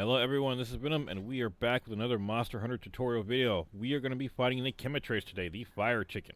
Hello everyone, this is Venom, and we are back with another Monster Hunter tutorial video. We are going to be fighting the Quematrice today, the fire chicken.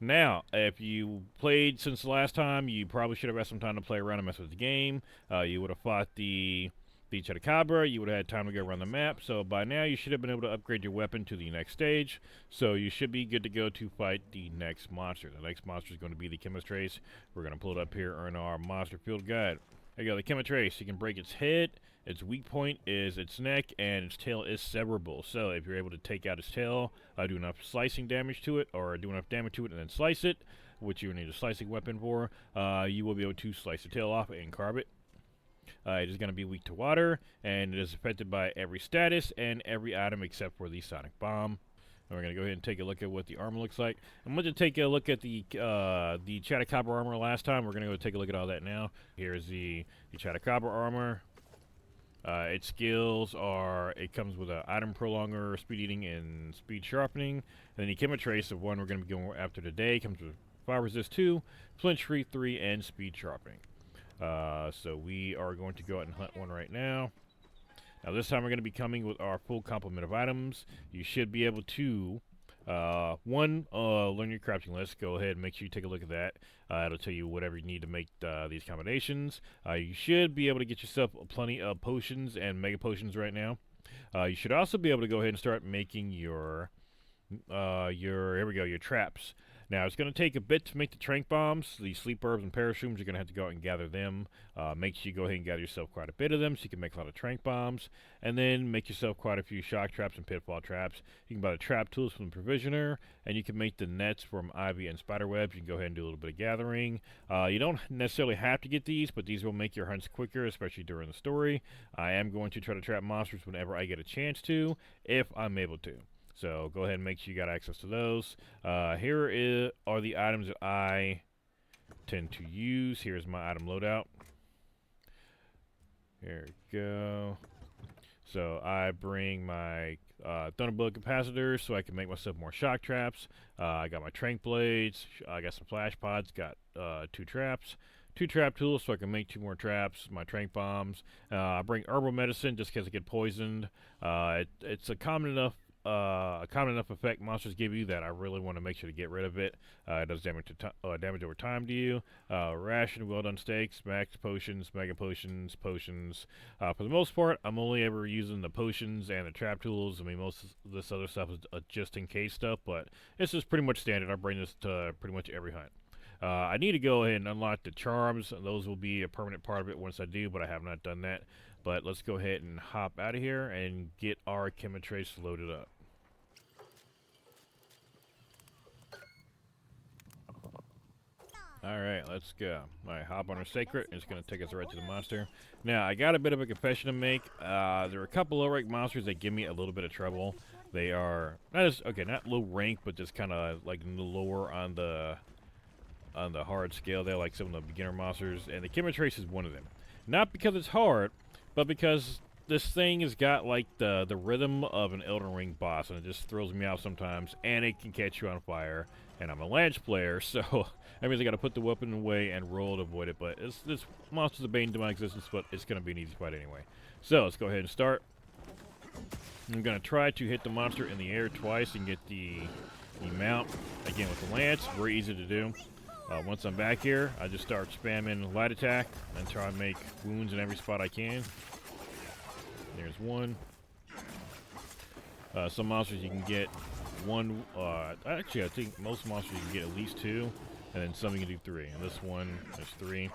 Now, if you played since the last time, you probably should have had some time to play around and mess with the game. You would have fought the Chupacabra, you would have had time to go around the map, so by now you should have been able to upgrade your weapon to the next stage, so you should be good to go to fight the next monster. The next monster is going to be the Quematrice. We're going to pull it up here in our monster field guide. There you go, the Quematrice. You can break its head. Its weak point is its neck, and its tail is severable. So if you're able to take out its tail, do enough slicing damage to it, or do enough damage to it and then slice it, which you need a slicing weapon for, you will be able to slice the tail off and carve it. It is going to be weak to water, and it is affected by every status and every item except for the sonic bomb. And we're going to go ahead and take a look at what the armor looks like. I'm going to take a look at the Chupacabra armor last time. We're going to go take a look at all that now. Here's the Chupacabra armor. Its skills are, it comes with an item prolonger, speed eating, and speed sharpening. And then the Quematrice, the one we're going to be going after today, comes with fire resist 2, flinch free 3, and speed sharpening. So we are going to go out and hunt one right now. Now this time we're going to be coming with our full complement of items. You should be able to, learn your crafting list. Go ahead and make sure you take a look at that. It'll tell you whatever you need to make these combinations. You should be able to get yourself plenty of potions and mega potions right now. You should also be able to go ahead and start making your traps. Now, it's going to take a bit to make the trank bombs. The sleep herbs and parashrooms, you're going to have to go out and gather them. Make sure you go ahead and gather yourself quite a bit of them so you can make a lot of trank bombs. And then make yourself quite a few shock traps and pitfall traps. You can buy the trap tools from the provisioner, and you can make the nets from ivy and spider webs. You can go ahead and do a little bit of gathering. You don't necessarily have to get these, but these will make your hunts quicker, especially during the story. I am going to try to trap monsters whenever I get a chance to, if I'm able to. So go ahead and make sure you got access to those. Here are the items that I tend to use. Here's my item loadout. Here we go. So I bring my Thunderbolt capacitors so I can make myself more shock traps. I got my trank blades. I got some flash pods. Got 2 traps. 2 trap tools so I can make 2 more traps, my trank bombs. I bring herbal medicine just in case I get poisoned. It's a common enough effect monsters give you that I really want to make sure to get rid of it. It does damage over time to you. Ration, well done steaks, max potions, mega potions, potions. For the most part, I'm only ever using the potions and the trap tools. I mean, most of this other stuff is just in case stuff, but this is pretty much standard. I bring this to pretty much every hunt. I need to go ahead and unlock the charms. Those will be a permanent part of it once I do, but I have not done that. But let's go ahead and hop out of here and get our Quematrice loaded up. Alright, let's go. Alright, hop on our sacred, and it's going to take us right to the monster. Now, I got a bit of a confession to make. There are a couple low rank monsters that give me a little bit of trouble. They are, not low rank, but just kind of like lower on the hard scale. They're like some of the beginner monsters, and the Quematrice is one of them. Not because it's hard, but because this thing has got like the rhythm of an Elden Ring boss, and it just throws me out sometimes, and it can catch you on fire. And I'm a Lance player, so that means I got to put the weapon away and roll to avoid it. But this monster's a bane to my existence, but it's going to be an easy fight anyway. So let's go ahead and start. I'm going to try to hit the monster in the air twice and get the mount. Again, with the Lance, very easy to do. Once I'm back here, I just start spamming light attack and try and make wounds in every spot I can. There's one. Some monsters you can get one. Actually, I think most monsters you can get at least 2, and then some you can do 3. And this one, there's 3.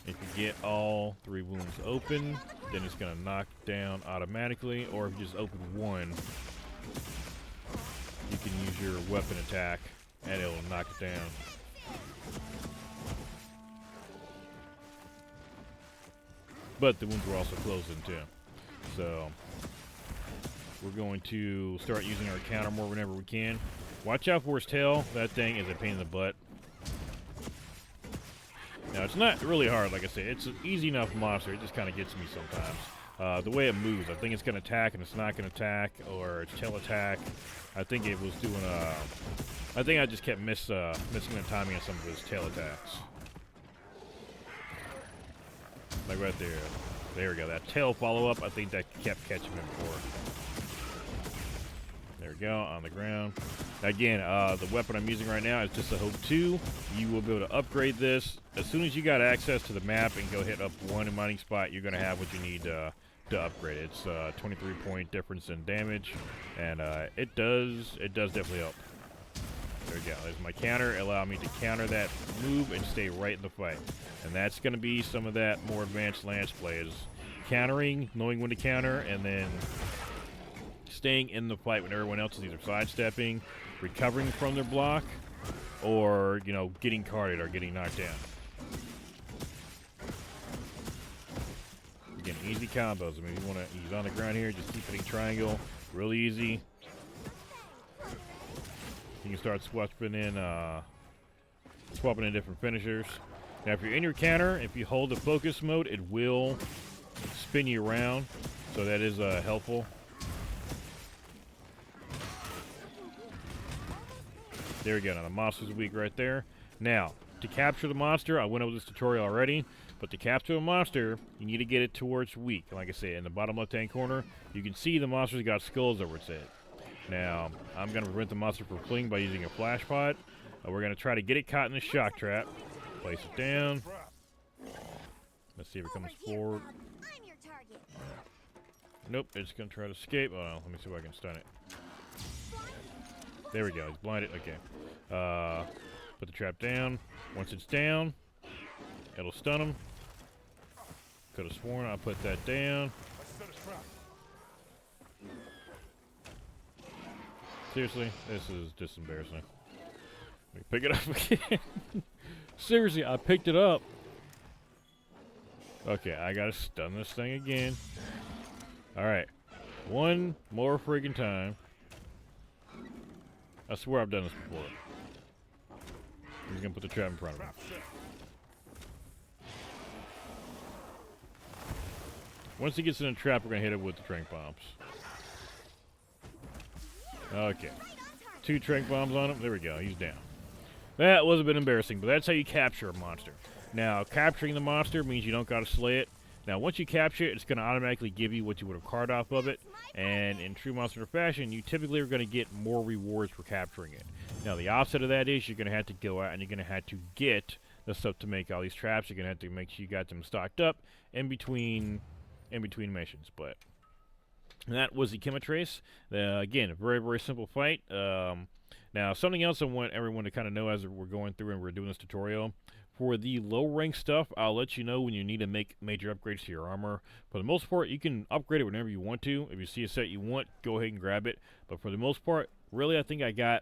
If you get all 3 wounds open, then it's going to knock down automatically. Or if you just open one, you can use your weapon attack, and it'll knock it down. But the wounds were also closing too. So we're going to start using our counter more whenever we can. Watch out for his tail. That thing is a pain in the butt. Now, it's not really hard, like I said. It's an easy enough monster. It just kind of gets me sometimes. The way it moves, I think it's going to attack and it's not going to attack, or it's tail attack. I think it was doing I think I just kept missing the timing on some of his tail attacks. Like right there. There we go. That tail follow-up, I think that kept catching him before. There we go, on the ground. Again, the weapon I'm using right now is just a Hope 2. You will be able to upgrade this. As soon as you got access to the map and go hit up one mining spot, you're going to have what you need to upgrade it. It's 23-point difference in damage, and it does definitely help. There we go. There's my counter. Allow me to counter that move and stay right in the fight. And that's going to be some of that more advanced Lance play, is countering, knowing when to counter, and then staying in the fight when everyone else is either sidestepping, recovering from their block, or, you know, getting carded or getting knocked down. Again, easy combos. I mean, you want to, he's on the ground here, just keep hitting triangle. Really easy. You can start swapping in different finishers. Now, if you're in your counter, if you hold the focus mode, it will spin you around, so that is helpful. There we go. Now the monster's weak right there. Now, to capture the monster, I went over this tutorial already, but to capture a monster, you need to get it towards weak. Like I said, in the bottom left-hand corner, you can see the monster's got skulls over its head. Now, I'm going to prevent the monster from fleeing by using a flash pod. We're going to try to get it caught in the shock trap. Place it down. Let's see if it comes forward. Nope, it's going to try to escape. Oh, no, let me see if I can stun it. There we go, he's blinded. Okay. Put the trap down. Once it's down, it'll stun him. Could have sworn I put that down. Seriously, this is just embarrassing. Let me pick it up again. Seriously, I picked it up. Okay, I gotta stun this thing again. Alright. One more friggin' time. I swear I've done this before. I'm just gonna put the trap in front of him. Once he gets in the trap, we're gonna hit it with the trank bombs. Okay. 2 trank bombs on him. There we go. He's down. That was a bit embarrassing, but that's how you capture a monster. Now, capturing the monster means you don't gotta slay it. Now, once you capture it, it's going to automatically give you what you would have carded off of it. And in true monster fashion, you typically are going to get more rewards for capturing it. Now, the opposite of that is you're going to have to go out and you're going to have to get the stuff to make all these traps. You're going to have to make sure you got them stocked up in between missions. But that was the Quematrice. Again, a very, very simple fight. Now, something else I want everyone to kind of know as we're going through and we're doing this tutorial. For the low rank stuff, I'll let you know when you need to make major upgrades to your armor. For the most part, you can upgrade it whenever you want to. If you see a set you want, go ahead and grab it. But for the most part, really, I think I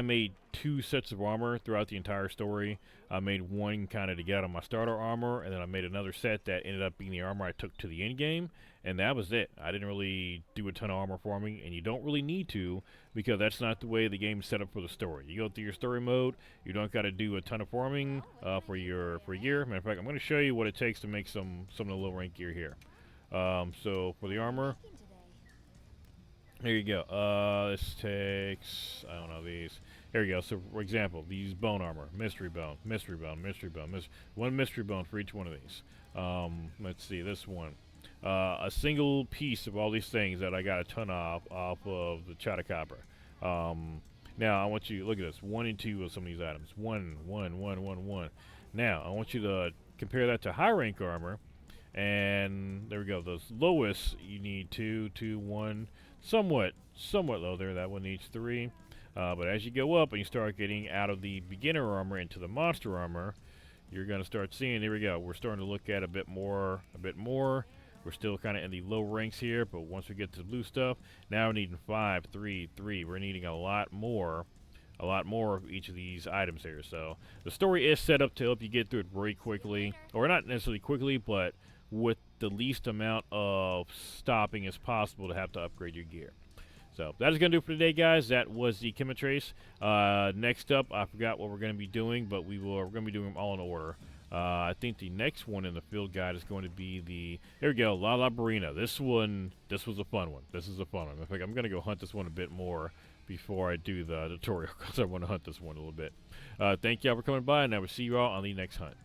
made 2 sets of armor throughout the entire story. I made one kind of to get on my starter armor, and then I made another set that ended up being the armor I took to the end game, and that was it. I didn't really do a ton of armor farming, and you don't really need to, because that's not the way the game's set up for the story. You go through your story mode, you don't got to do a ton of farming for your gear. Matter of fact, I'm going to show you what it takes to make some of the low rank gear here. So for the armor, here you go. This takes, I don't know, these. Here we go. So, for example, these bone armor, mystery bone, mystery bone, mystery bone, one mystery bone for each one of these. Let's see, this one. A single piece of all these things that I got a ton off of the Chatacabra. Now, I want you to look at this. 1 and 2 of some of these items. 1, 1, 1, 1, 1. Now, I want you to compare that to high rank armor. And there we go. Those lowest, you need 2, 2, 1. Somewhat low there. That one needs 3. But as you go up and you start getting out of the beginner armor into the monster armor, you're going to start seeing, there we go, we're starting to look at a bit more. We're still kind of in the low ranks here, but once we get to the blue stuff, now we're needing 5, 3, 3. We're needing a lot more of each of these items here. So the story is set up to help you get through it very quickly, or not necessarily quickly, but with the least amount of stopping as possible to have to upgrade your gear. So that is going to do it for today, guys. That was the Quematrice. Next up, I forgot what we're going to be doing, but we're going to be doing them all in order. I think the next one in the field guide is going to be the, here we go, La Barina. This was a fun one. This is a fun one. In fact, I'm going to go hunt this one a bit more before I do the tutorial, because I want to hunt this one a little bit. Thank y'all for coming by, and I will see you all on the next hunt.